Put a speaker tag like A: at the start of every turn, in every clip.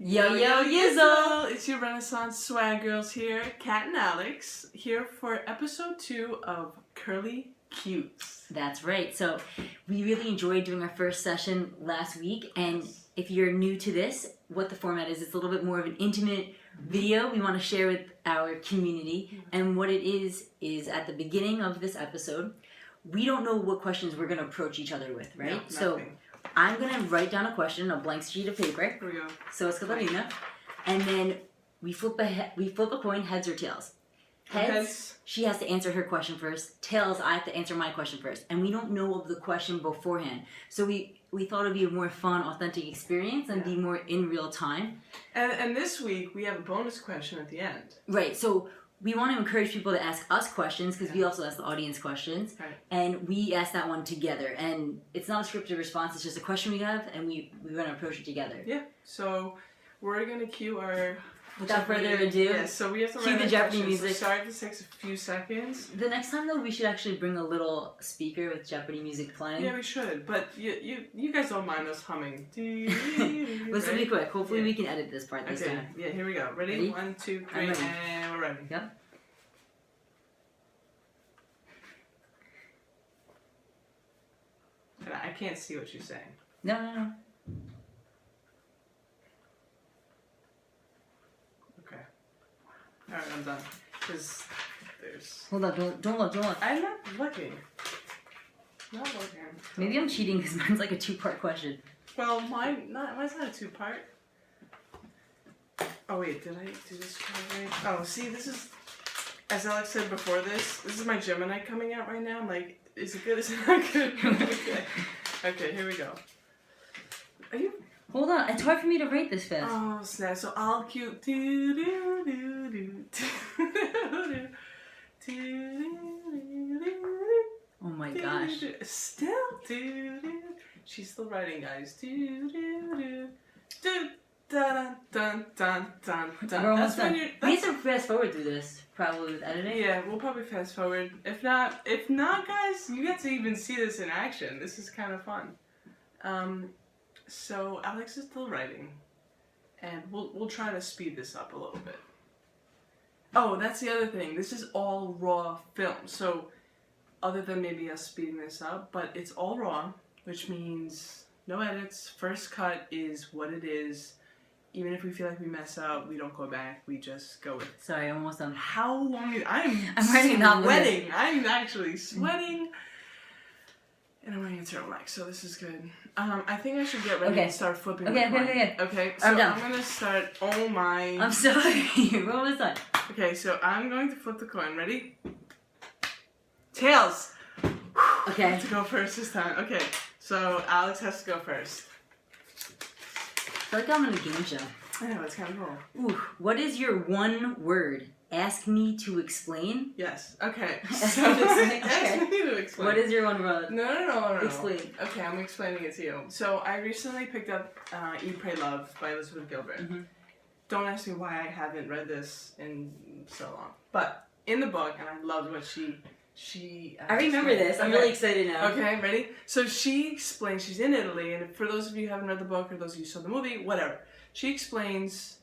A: Yo, yo, yizzle! It's your Renaissance swag girls here, Kat and Alex, here for episode 2 of Curly Cutes.
B: That's right. So we really enjoyed doing our first session last week, and if you're new to this, what the format is, it's a little bit more of an intimate video we want to share with our community. And what it is at the beginning of this episode, we don't know what questions we're going to approach each other with, right?
A: No,
B: so I'm going to write down a question, a blank sheet of paper.
A: Here we go.
B: So it's Catalina. And then we flip a coin, heads or tails. Heads, she has to answer her question first. Tails, I have to answer my question first. And we don't know of the question beforehand. So we thought it would be a more fun, authentic experience and be more in real time.
A: And this week, we have a bonus question at the end.
B: Right. So we want to encourage people to ask us questions because we also ask the audience questions.
A: Right.
B: And we ask that one together. And it's not a scripted response. It's just a question we have, and we're going to approach it together.
A: Yeah. So we're going to cue our...
B: Without further ado,
A: yes, so we have to
B: cue the Jeopardy music.
A: So sorry, this takes a few seconds.
B: The next time, though, we should actually bring a little speaker with Jeopardy music playing.
A: Yeah, we should. But you guys don't mind us humming.
B: This will be quick. Hopefully we can edit this part this time.
A: Yeah, here we go. Ready? 1, 2, 3, and we're ready.
B: Yep.
A: I can't see what you're saying.
B: No.
A: Okay. Alright, I'm done. Because there's...
B: Hold on, don't look.
A: I'm not looking. Not looking.
B: Maybe I'm cheating because mine's like a 2-part question.
A: Well, mine's not a 2-part. Oh wait, did I do this right? Oh, see, this is... As Alex said before this is my Gemini coming out right now. I'm like, is it good? Is it not good? Okay, here we go. Are you...
B: Hold on, it's hard for me to rate this fast.
A: Oh, snap. So I'll cue...
B: Oh my gosh.
A: Still... She's still writing, guys. Dun, dun, dun, dun, dun.
B: We're almost done. We need to fast forward through this, probably with editing.
A: Yeah, we'll probably fast forward. If not, guys, you get to even see this in action. This is kind of fun. So Alex is still writing, and we'll try to speed this up a little bit. Oh, that's the other thing. This is all raw film. So other than maybe us speeding this up, but it's all raw, which means no edits. First cut is what it is. Even if we feel like we mess up, we don't go back. We just go with it.
B: Sorry, almost done.
A: How long is... I'm
B: writing a
A: sweating. I'm actually sweating. And I'm wearing a turtleneck, so this is good. I think I should get ready and start flipping. Okay, so I'm going to start... Oh my...
B: I'm sorry. We're almost done.
A: Okay, so I'm going to flip the coin. Ready? Tails!
B: Okay.
A: I have to go first this time. Okay, so Alex has to go first.
B: I feel like I'm in a game show.
A: I know, it's kind of cool.
B: Ooh, what is your one word? Ask me to explain?
A: Yes. Okay.
B: So,
A: ask me to explain.
B: What is your one word?
A: No.
B: Explain.
A: Okay, I'm explaining it to you. So I recently picked up Eat, Pray, Love by Elizabeth Gilbert. Mm-hmm. Don't ask me why I haven't read this in so long. But in the book, and I loved what she
B: I remember this. I'm really excited now.
A: Okay, ready? So she explains, she's in Italy, and for those of you who haven't read the book, or those of you who saw the movie, whatever, she explains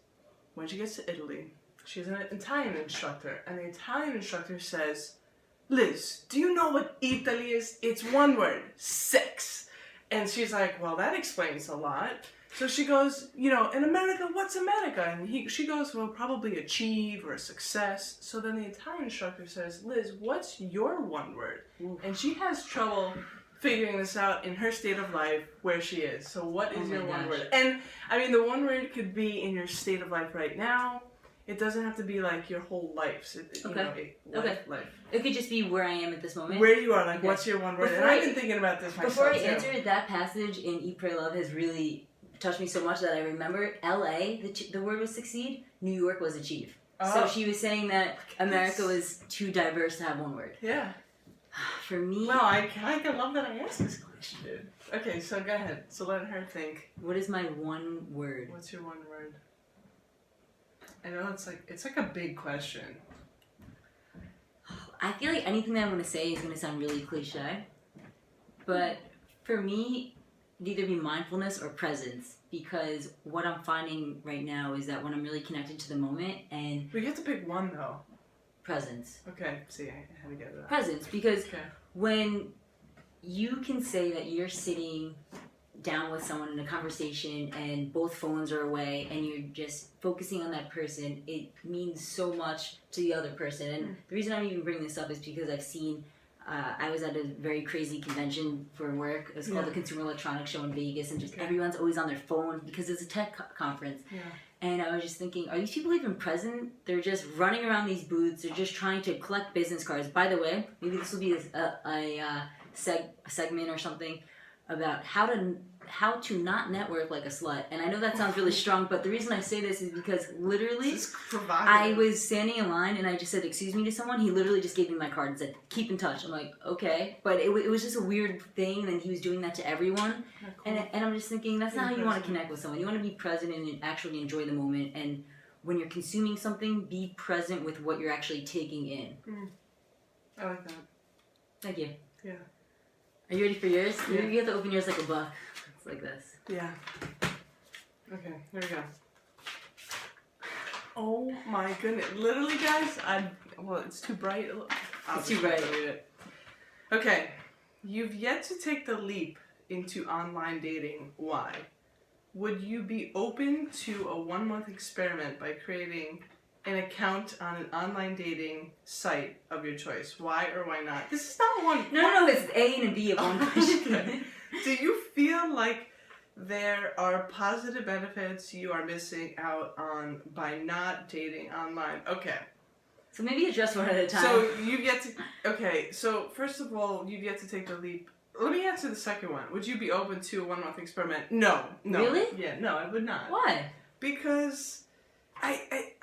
A: when she gets to Italy, she's an Italian instructor, and the Italian instructor says, Liz, do you know what Italy is? It's one word, sex. And she's like, well, that explains a lot. So she goes, in America, what's America? And she goes, well, probably achieve or a success. So then the Italian instructor says, Liz, what's your one word? Ooh. And she has trouble figuring this out in her state of life where she is. So what is your one word? And, the one word could be in your state of life right now. It doesn't have to be like your whole life. Life.
B: It could just be where I am at this moment.
A: Where you are, what's your one word? And I've been thinking about this myself,
B: Before I answer it, that passage in Eat, Pray, Love has really touched me so much that I remember LA, the word was succeed, New York was achieve. Oh. So she was saying that America was too diverse to have one word.
A: Yeah.
B: For me...
A: Well, I kind of love that I asked this question. Okay, so go ahead. So let her think.
B: What is my one word?
A: What's your one word? I know it's like a big question.
B: I feel like anything that I'm going to say is going to sound really cliche. But for me, it'd either be mindfulness or presence. because what I'm finding right now is that when I'm really connected to the moment and
A: We have to pick one though.
B: presence.
A: Okay, see, I had to get that.
B: Presence, because
A: Okay.
B: when you can say that you're sitting down with someone in a conversation and both phones are away and you're just focusing on that person, it means so much to the other person. And the reason I'm even bringing this up is because I've seen, I was at a very crazy convention for work. It was called the Consumer Electronics Show in Vegas, and just everyone's always on their phone because it's a tech conference.
A: Yeah.
B: And I was just thinking, are these people even present? They're just running around these booths. They're just trying to collect business cards. By the way, maybe this will be a segment or something about how to not network like a slut. And I know that sounds really strong, but the reason I say this is because literally
A: This is provocative.
B: I was standing in line and I just said, excuse me, to someone. He literally just gave me my card and said, keep in touch. I'm like, okay. But it was just a weird thing, and then he was doing that to everyone.
A: Cool.
B: And I'm just thinking, that's not how you want to connect with someone. You want to be present and actually enjoy the moment. And when you're consuming something, be present with what you're actually taking in.
A: I like that.
B: Thank you.
A: Yeah.
B: Are you ready for yours?
A: Yeah.
B: You have to open yours like a book. It's like this.
A: Yeah. Okay, here we go. Oh my goodness. Literally, guys, well, it's too bright.
B: It's too bright.
A: Read it. Okay. You've yet to take the leap into online dating. Why? Would you be open to a 1-month experiment by creating an account on an online dating site of your choice? Why or why not? This is not one.
B: No, it's A and a B of one question.
A: Okay. Do you feel like there are positive benefits you are missing out on by not dating online? Okay.
B: So maybe address one at a time.
A: So you've yet to. Okay. So first of all, you've yet to take the leap. Let me answer the second one. Would you be open to a 1-month experiment? No.
B: Really?
A: Yeah. No, I would not.
B: Why?
A: Because I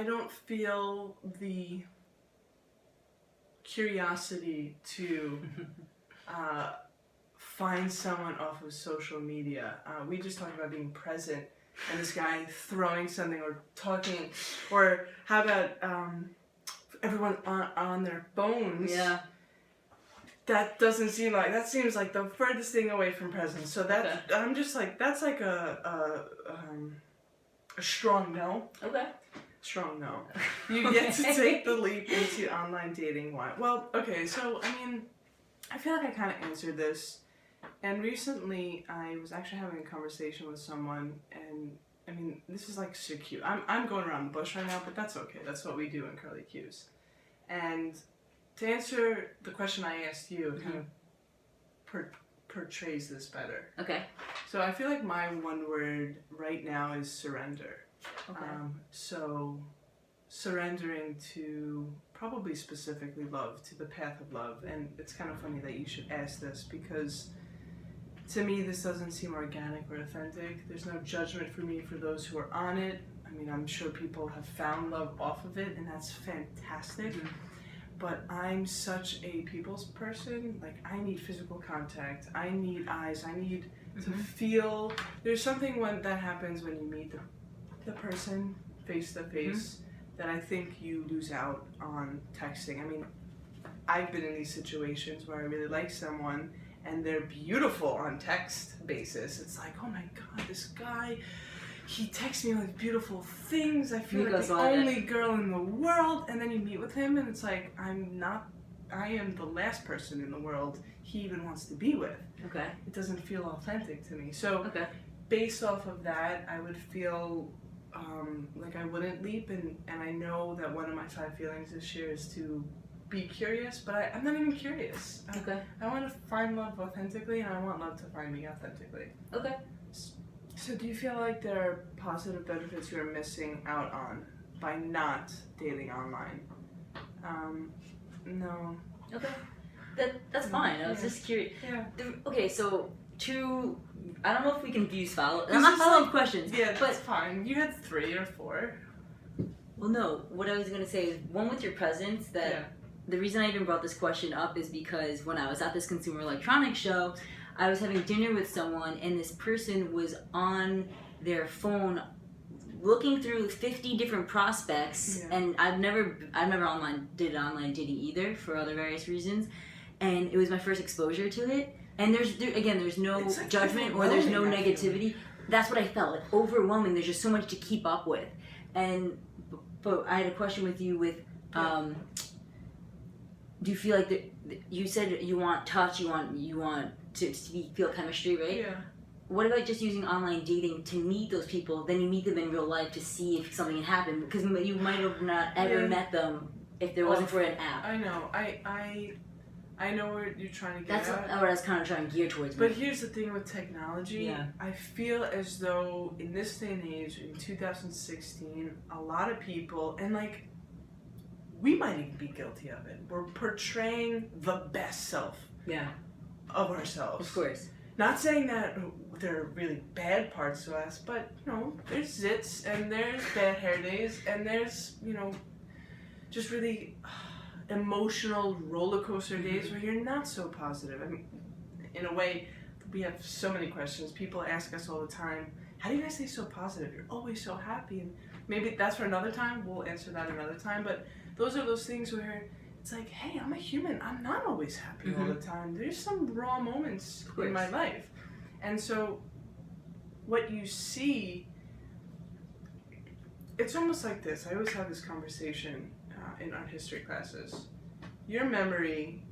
A: don't feel the curiosity to find someone off of social media. We just talked about being present, and this guy throwing something or talking, or how about everyone on their phones?
B: Yeah.
A: That doesn't seem like, that seems like the furthest thing away from presence. So that I'm just like, that's like a strong no.
B: Okay.
A: Strong no. You get to take the leap into online dating. Why? Well, okay, so I mean, I feel like I kind of answered this. And recently, I was actually having a conversation with someone, and I mean, this is like so cute. I'm going around the bush right now, but that's okay. That's what we do in Curly Q's. And to answer the question I asked you, it kind of portrays this better.
B: Okay.
A: So I feel like my one word right now is surrender.
B: Okay.
A: So surrendering to probably specifically love, to the path of love. And it's kind of funny that you should ask this, because to me this doesn't seem organic or authentic. There's no judgment for me for those who are on it. I mean, I'm sure people have found love off of it, and that's fantastic. But I'm such a people's person. Like, I need physical contact. I need eyes. I need to feel. There's something when that happens when you meet the person face to face that I think you lose out on texting. I mean, I've been in these situations where I really like someone and they're beautiful on text basis. It's like, oh my God, this guy, he texts me like beautiful things. I feel like the only girl in the world. And then you meet with him and it's like, I am the last person in the world he even wants to be with.
B: Okay.
A: It doesn't feel authentic to me. So based off of that, I would feel like I wouldn't leap. And I know that one of my 5 feelings this year is to be curious, but I'm not even curious. I want to find love authentically, and I want love to find me authentically.
B: Okay.
A: So do you feel like there are positive benefits you're missing out on by not dating online? No.
B: Okay. That's fine. I was just curious.
A: Yeah.
B: Okay, so I don't know if we can use follow. I'm not following questions.
A: Yeah, that's fine. You had 3 or 4.
B: Well, no. What I was gonna say is one with your presence. The reason I even brought this question up is because when I was at this Consumer Electronics Show, I was having dinner with someone, and this person was on their phone looking through 50 different prospects, and I've never did online dating either for other various reasons, and it was my first exposure to it. And there's no
A: It's, like,
B: judgment or there's no
A: overwhelming, I feel.
B: negativity. That's what I felt, like overwhelming. There's just so much to keep up with. And but I had a question with you with do you feel like you said you want touch, you want to feel chemistry, right?
A: Yeah.
B: What about just using online dating to meet those people? Then you meet them in real life to see if something had happened, because you might have not ever met them if there wasn't for an app.
A: I know. I know where you're trying to get
B: That's
A: at.
B: what I was kind of trying to gear towards.
A: But here's the thing with technology.
B: Yeah.
A: I feel as though in this day and age, in 2016, a lot of people, and like, we might even be guilty of it. We're portraying the best self of ourselves.
B: Of course.
A: Not saying that there are really bad parts to us, but, you know, there's zits, and there's bad hair days, and there's, you know, just really emotional roller coaster days where you're not so positive. I mean, in a way, we have so many questions. People ask us all the time, how do you guys stay so positive? You're always so happy. And maybe that's for another time. We'll answer that another time. But those are those things where it's like, hey, I'm a human. I'm not always happy all the time. There's some raw moments in my life. And so what you see, it's almost like this. I always have this conversation in art history classes. Your memory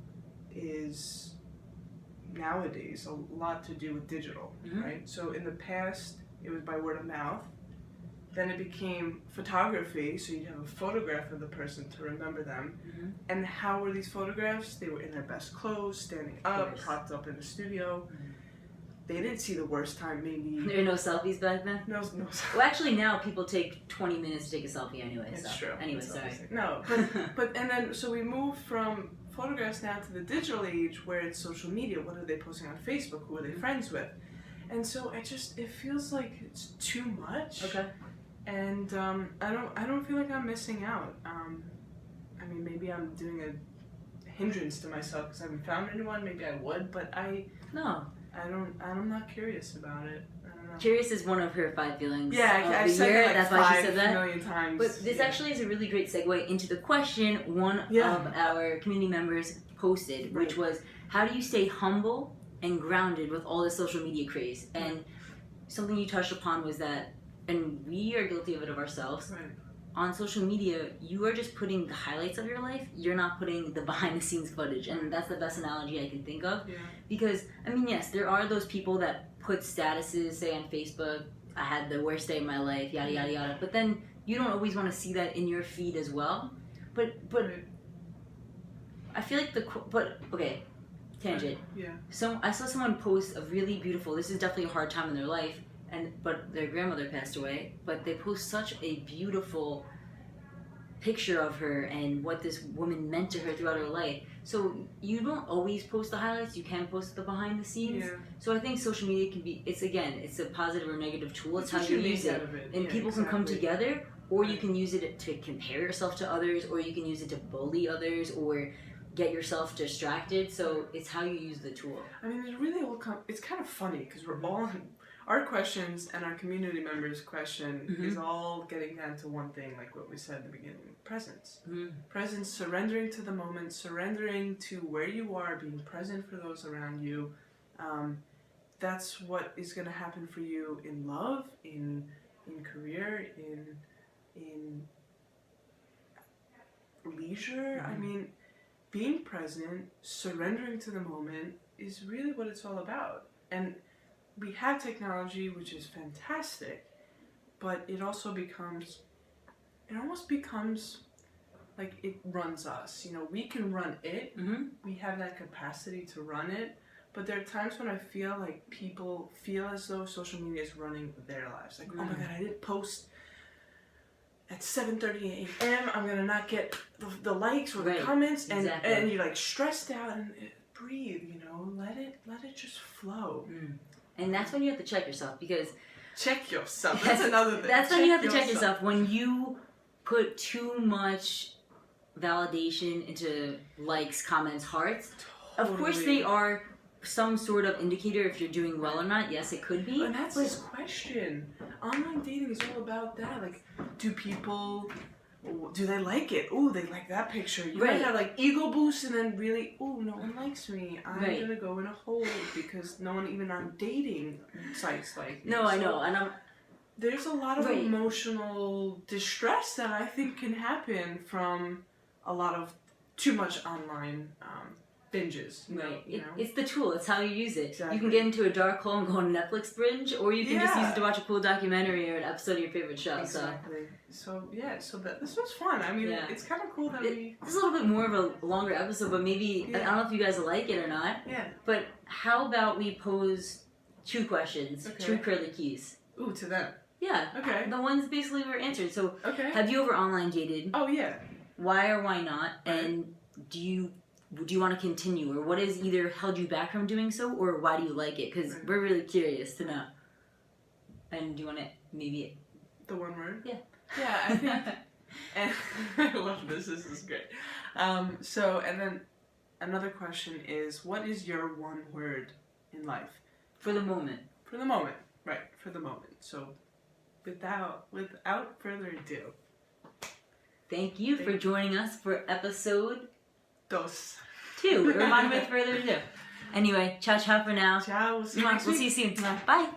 A: is nowadays a lot to do with digital, right? So in the past, it was by word of mouth. Then it became photography, so you'd have a photograph of the person to remember them. And how were these photographs? They were in their best clothes, standing up, propped up in the studio. They didn't see the worst time, maybe.
B: There were no selfies back then?
A: No.
B: Well, actually, now people take 20 minutes to take a selfie anyway.
A: It's
B: so.
A: true.
B: Anyway,
A: It's
B: sorry.
A: No, but and then so we moved from photographs now to the digital age where it's social media. What are they posting on Facebook? Who are they friends with? And so it feels like it's too much.
B: Okay.
A: And I don't feel like I'm missing out. I mean, maybe I'm doing a hindrance to myself because I haven't found anyone. Maybe I would, but I'm not curious about it. I don't know.
B: Curious is one of her 5 feelings.
A: Yeah, I've
B: of the
A: said
B: year.
A: it like
B: That's why she said
A: 5
B: that.
A: million times.
B: But this actually is a really great segue into the question one of our community members posted, which was, how do you stay humble and grounded with all the social media craze? And something you touched upon was that, and we are guilty of it of ourselves, on social media, you are just putting the highlights of your life. You're not putting the behind-the-scenes footage. And that's the best analogy I can think of.
A: Yeah.
B: Because, I mean, yes, there are those people that put statuses, say on Facebook, I had the worst day of my life, yada, yada, yada. But then you don't always want to see that in your feed as well. But I feel like okay, tangent.
A: Yeah.
B: So I saw someone post a really beautiful, this is definitely a hard time in their life, but their grandmother passed away, but they post such a beautiful picture of her and what this woman meant to her throughout her life. So you don't always post the highlights, you can post the behind the scenes.
A: Yeah.
B: So I think social media can be, it's a positive or negative tool. It's how you use it. And people can come together, or you can use it to compare yourself to others, or you can use it to bully others, or get yourself distracted. So it's how you use the tool.
A: I mean, it really all it's kind of funny because we're all, our questions and our community members' question is all getting down to one thing, like what we said at the beginning, presence. Presence, surrendering to the moment, surrendering to where you are, being present for those around you. That's what is going to happen for you in love, in career, in leisure. I mean, being present, surrendering to the moment is really what it's all about. And we have technology, which is fantastic, but it also almost becomes like it runs us. You know, we can run it. We have that capacity to run it. But there are times when I feel like people feel as though social media is running their lives. Like, oh my God, I didn't post at 7:30 a.m. I'm gonna not get the likes or the comments, and you're like stressed out. And breathe, you know, let it just flow.
B: And that's when you have to check yourself, because
A: check yourself. That's another thing.
B: That's when you have to check yourself. When you put too much validation into likes, comments, hearts. Of course, they are some sort of indicator if you're doing well or not. Yes, it could be.
A: And that's his question. Online dating is all about that. Like, do people do they like it? Ooh, they like that picture. You
B: Right.
A: might have like ego boost and then really, ooh, no one likes me. I'm
B: Right.
A: gonna go in a hole because no one even on dating sites like me.
B: No, I
A: So
B: know, and
A: there's a lot of
B: Right.
A: emotional distress that I think can happen from a lot of too much online binges.
B: right.
A: You know?
B: It's the tool. It's how you use it.
A: Exactly.
B: You can get into a dark hole and go on Netflix binge, or you can just use
A: Yeah.
B: it to watch a cool documentary or an episode of your favorite show.
A: Exactly. So yeah, so this was fun. I mean,
B: Yeah.
A: it's kind of cool that
B: So
A: we.
B: this is a little bit more of a longer episode, but maybe I don't know if you guys like it or not.
A: Yeah.
B: But how about we pose 2 questions,
A: Okay.
B: 2 curly keys?
A: Ooh, to them.
B: Yeah.
A: Okay.
B: The ones basically were answered. So,
A: Okay.
B: have you ever online dated?
A: Oh yeah.
B: Why or why not?
A: Right.
B: And do you want to continue, or what has either held you back from doing so, or why do you like it? Because
A: Right.
B: we're really curious to know. And do you want to maybe?
A: The one word.
B: Yeah.
A: Yeah, I think. And I love this. This is great. So and then another question is, what is your one word in life?
B: For the moment.
A: For the moment, right? For the moment. So, without further ado,
B: Thank you for joining us for episode
A: dos.
B: 2. Remind me with further ado. Anyway, ciao ciao for now.
A: Ciao. We'll see you next
B: We'll
A: week.
B: see you soon. Bye.